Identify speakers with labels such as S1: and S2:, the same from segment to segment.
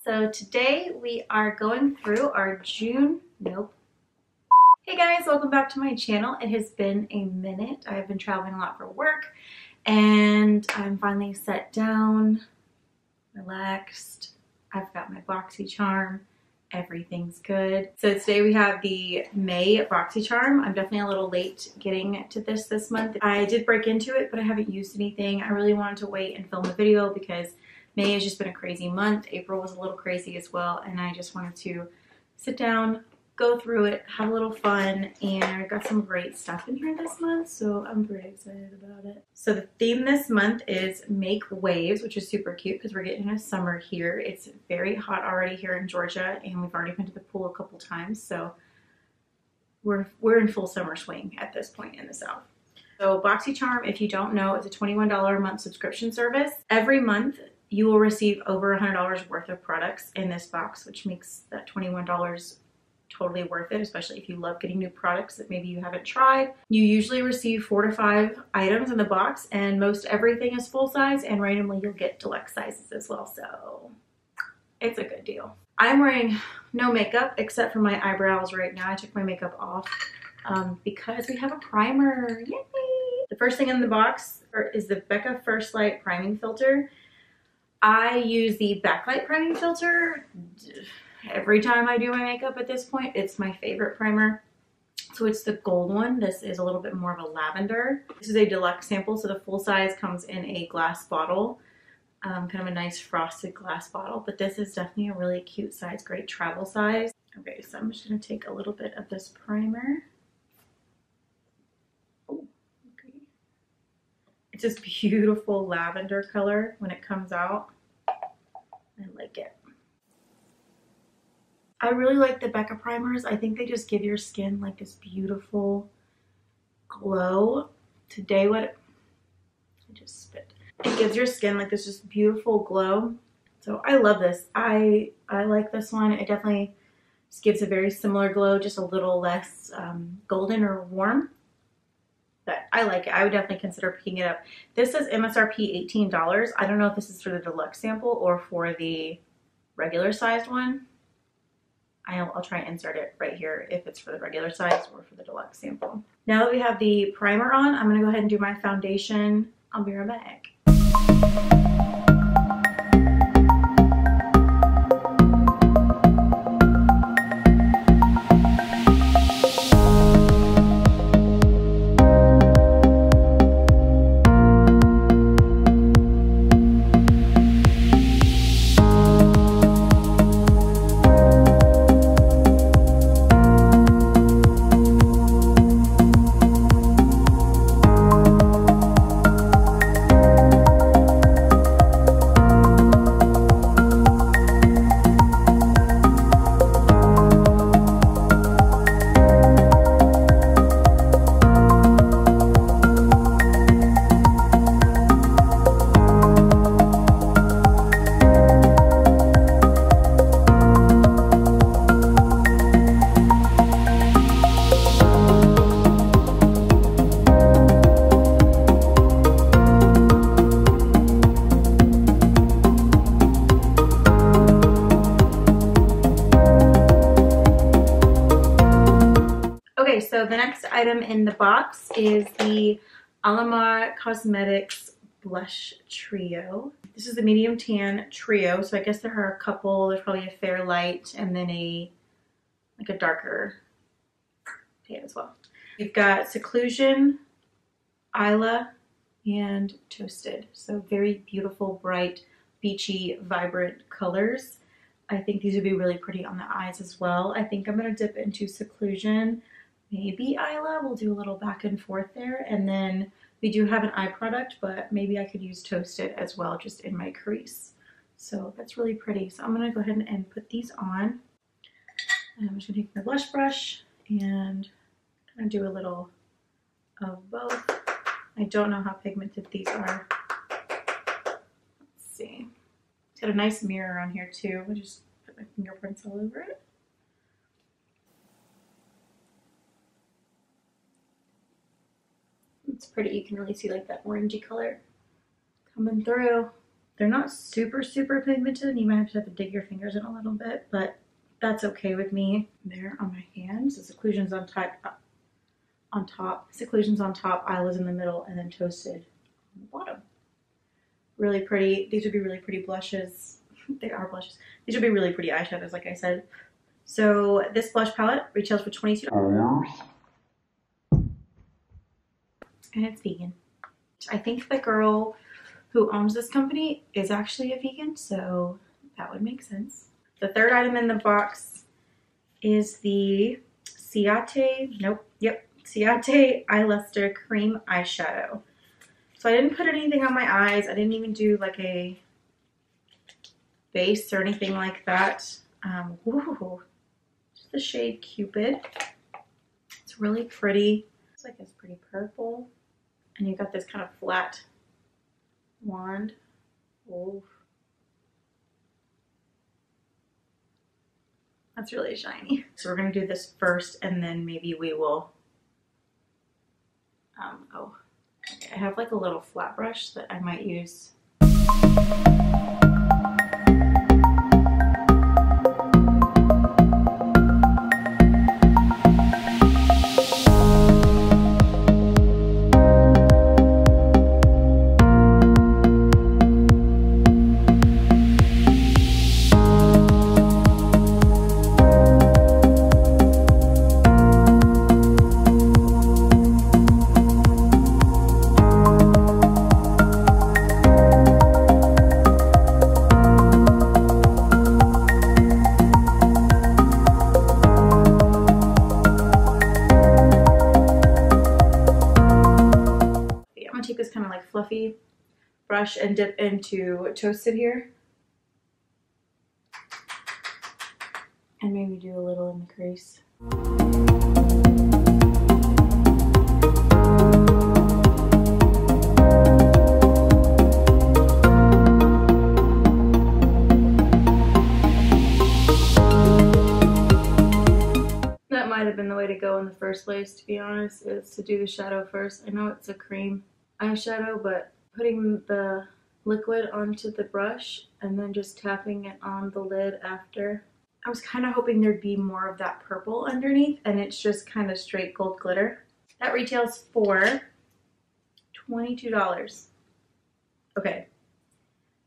S1: So today we are going through our June, nope. Hey guys, welcome back to my channel. It has been a minute. I've been traveling a lot for work and I'm finally set down, relaxed. I've got my Boxycharm. Everything's good. So today we have the May Boxycharm. I'm definitely a little late getting to this month. I did break into it, but I haven't used anything. I really wanted to wait and film a video because May has just been a crazy month. April was a little crazy as well, and I just wanted to sit down, go through it, have a little fun, and I got some great stuff in here this month, so I'm pretty excited about it. So the theme this month is Make Waves, which is super cute because we're getting into summer here. It's very hot already here in Georgia, and we've already been to the pool a couple times, so we're in full summer swing at this point in the South. So Boxycharm, if you don't know, is a $21 a month subscription service. Every month, you will receive over $100 worth of products in this box, which makes that $21 totally worth it, especially if you love getting new products that maybe you haven't tried. You usually receive 4 to 5 items in the box, and most everything is full size, and randomly you'll get deluxe sizes as well, so it's a good deal. I'm wearing no makeup except for my eyebrows right now. I took my makeup off because we have a primer. Yay! The first thing in the box is the Becca First Light Priming Filter. I use the backlight priming filter every time I do my makeup at this point. It's my favorite primer. So it's the gold one. This is a little bit more of a lavender. This is a deluxe sample, so the full size comes in a glass bottle, kind of a nice frosted glass bottle, but this is definitely a really cute size, great travel size. Okay, so I'm just gonna take a little bit of this primer. It's this beautiful lavender color when it comes out. I like it. I really like the Becca primers. I think they just give your skin like this beautiful glow. Today I just spit. It gives your skin like this just beautiful glow. So I love this. I like this one. It definitely just gives a very similar glow, just a little less golden or warm. But I like it. I would definitely consider picking it up. This says MSRP $18. I don't know if this is for the deluxe sample or for the regular sized one. I'll try and insert it right here if it's for the regular size or for the deluxe sample. Now that we have the primer on, I'm gonna go ahead and do my foundation. I'll be right back. So the next item in the box is the Alamar Cosmetics Blush Trio. This is the medium tan trio, so I guess there are a couple. There's probably a fair light and then a darker tan as well. We've got Seclusion, Isla, and Toasted. So very beautiful, bright, beachy, vibrant colors. I think these would be really pretty on the eyes as well. I think I'm gonna dip into Seclusion. Maybe Isla, we'll do a little back and forth there. And then we do have an eye product, but maybe I could use Toasted as well, just in my crease. So that's really pretty. So I'm gonna go ahead and put these on. And I'm just gonna take my blush brush and kind of do a little of both. I don't know how pigmented these are. Let's see. It's got a nice mirror on here too. I just put my fingerprints all over it. It's pretty. You can really see like that orangey color coming through. They're not super, super pigmented, and you might have to dig your fingers in a little bit, but that's okay with me. There on my hands, the seclusions on top, seclusions on top, eyelids in the middle, and then toasted on the bottom. Really pretty. These would be really pretty blushes. They are blushes. These would be really pretty eyeshadows, like I said. So this blush palette retails for $22. And it's vegan. I think the girl who owns this company is actually a vegan, so that would make sense. The third item in the box is the Ciate, Ciate Lustre Cream Eyeshadow. So I didn't put anything on my eyes. I didn't even do like a base or anything like that. Ooh, just the shade Cupid. It's really pretty. It's like this pretty purple. And you got this kind of flat wand. Ooh. That's really shiny. So we're gonna do this first, and then maybe we will, okay, I have like a little flat brush that I might use. Fluffy brush and dip into Toasted here, and maybe do a little in the crease. That might have been the way to go in the first place, to be honest, is to do the shadow first. I know it's a cream eyeshadow, but putting the liquid onto the brush and then just tapping it on the lid after. I was kind of hoping there'd be more of that purple underneath, and it's just kind of straight gold glitter. That retails for $22. Okay.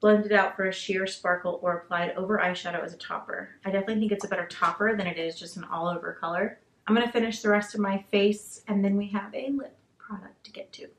S1: Blend it out for a sheer sparkle or applied over eyeshadow as a topper. I definitely think it's a better topper than it is just an all over color. I'm going to finish the rest of my face, and then we have a lip product to get to.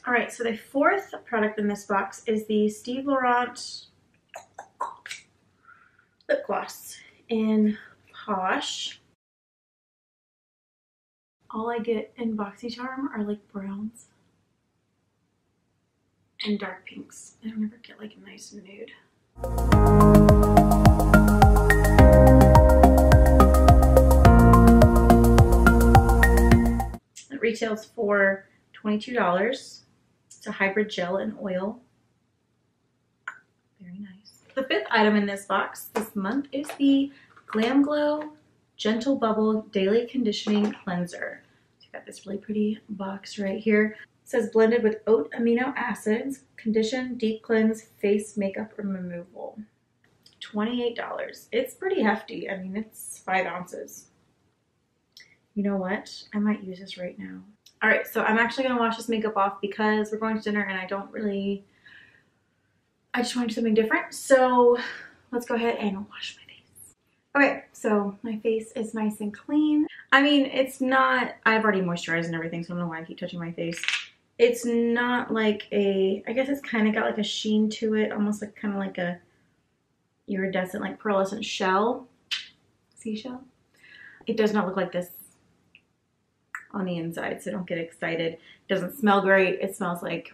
S1: Alright, so the fourth product in this box is the Steve Laurent lip gloss in Posh. All I get in Boxycharm are like browns and dark pinks. I don't ever get like a nice nude. It retails for $22. It's a hybrid gel and oil. Very nice. The fifth item in this box this month is the Glam Glue GentleBubble Daily Conditioning Cleanser. So you've got this really pretty box right here. It says blended with oat amino acids, condition, deep cleanse, face makeup removal. $28. It's pretty hefty. I mean, it's 5 ounces. You know what? I might use this right now. All right, so I'm actually gonna wash this makeup off because we're going to dinner and I just want to do something different. So let's go ahead and wash my face. Okay, so my face is nice and clean. I mean, it's not, I've already moisturized and everything, so I don't know why I keep touching my face. It's not like I guess it's kind of got like a sheen to it, almost like kind of like a iridescent, like pearlescent shell, seashell. It does not look like this on the inside, so don't get excited. It doesn't smell great. It smells like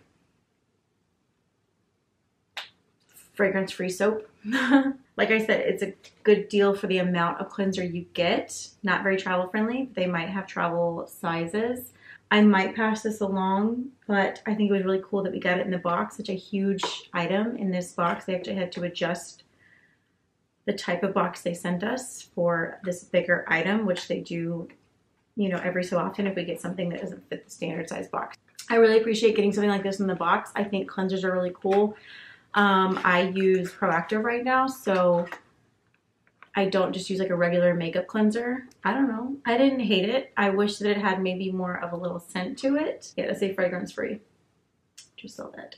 S1: fragrance-free soap. Like I said, it's a good deal for the amount of cleanser you get. Not very travel friendly. They might have travel sizes. I might pass this along, but I think it was really cool that we got it in the box. Such a huge item in this box. They actually had to adjust the type of box they sent us for this bigger item, which they do, you know, every so often if we get something that doesn't fit the standard size box. I really appreciate getting something like this in the box. I think cleansers are really cool. I use Proactive right now, so I don't just use like a regular makeup cleanser. I don't know. I didn't hate it. I wish that it had maybe more of a little scent to it. Yeah, let's say fragrance free. Just so that.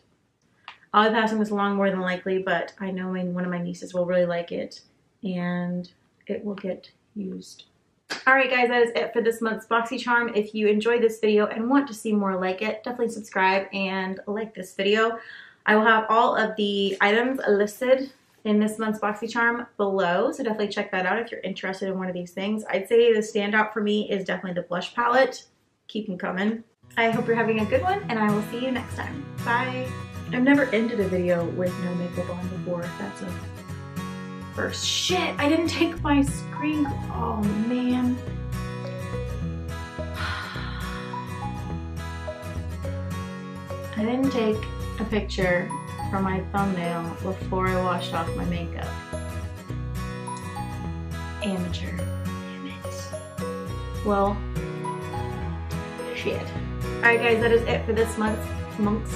S1: I'll be passing this along more than likely, but I know one of my nieces will really like it and it will get used. Alright guys, that is it for this month's Boxycharm. If you enjoyed this video and want to see more like it, definitely subscribe and like this video. I will have all of the items listed in this month's Boxycharm below, so definitely check that out if you're interested in one of these things. I'd say the standout for me is definitely the blush palette. Keep them coming. I hope you're having a good one, and I will see you next time. Bye! I've never ended a video with no makeup on before. That's a first. Shit, I didn't take my screen. Oh man. I didn't take a picture for my thumbnail before I washed off my makeup. Amateur. Damn it. Well, shit. Alright guys, that is it for this month's